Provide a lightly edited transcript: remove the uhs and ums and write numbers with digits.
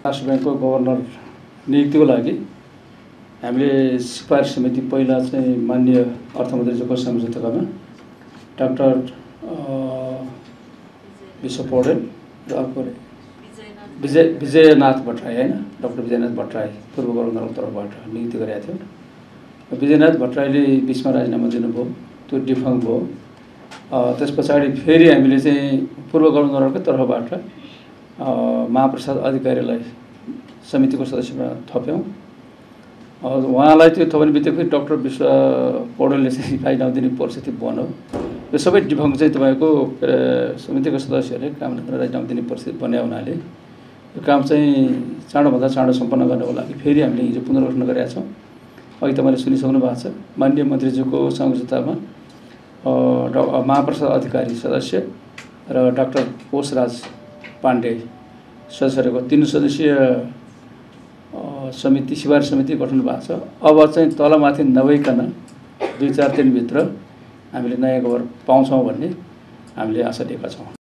राष्ट्र ब्याङ्कको गभर्नर नियुक्तिको लागि हामीले सिफारिस समिति पहिला चाहिँ माननीय अर्थमन्त्रीज्यूको संयोजकतामा डाक्टर विश्व पौडेल र अर्को विजयनाथ भट्टराई होइन डाक्टर विजयनाथ भट्टराई पूर्व गभर्नरको तर्फबाट नियुक्ति गरेका थियौँ। विजयनाथ भट्टराईले बिचमा राजीनामा दिनुभयो, त्यो डिफङ्क भयो। त्यस पछाडि फेरि हामीले चाहिँ पूर्व गभर्नरकै तर्फबाट महाप्रसाद अधिकारीलाई समितिको सदस्यमा थप्यौँ। उहाँलाई त्यो थप्ने बित्तिकै डाक्टर विश्व पौडेलले चाहिँ राजीनामा दिने परिस्थिति बन्यो। यो सबै डिफङ्क चाहिँ तपाईँको समितिको सदस्यहरूले काम गरेर राजीनामा दिने परिस्थिति बन्या हुनाले यो काम चाहिँ चाँडोभन्दा चाँडो सम्पन्न गर्नको लागि फेरि हामीले हिजो पुनर्गठन गरेका छौँ। अघि तपाईँले सुनिसक्नु भएको छ, माननीय मन्त्रीज्यूको संयोजकतामा महाप्रसाद अधिकारी सदस्य र डाक्टर पोषराज पाण्डे सदस्यहरूको 3 सदस्यीय समिति सिफारिस समिति गठन भएको छ। अब चाहिँ तलमाथि नभइकन 2-4 दिनभित्र हामीले नयाँ खबर पाउँछौँ भन्ने हामीले आशा लिएका छौँ।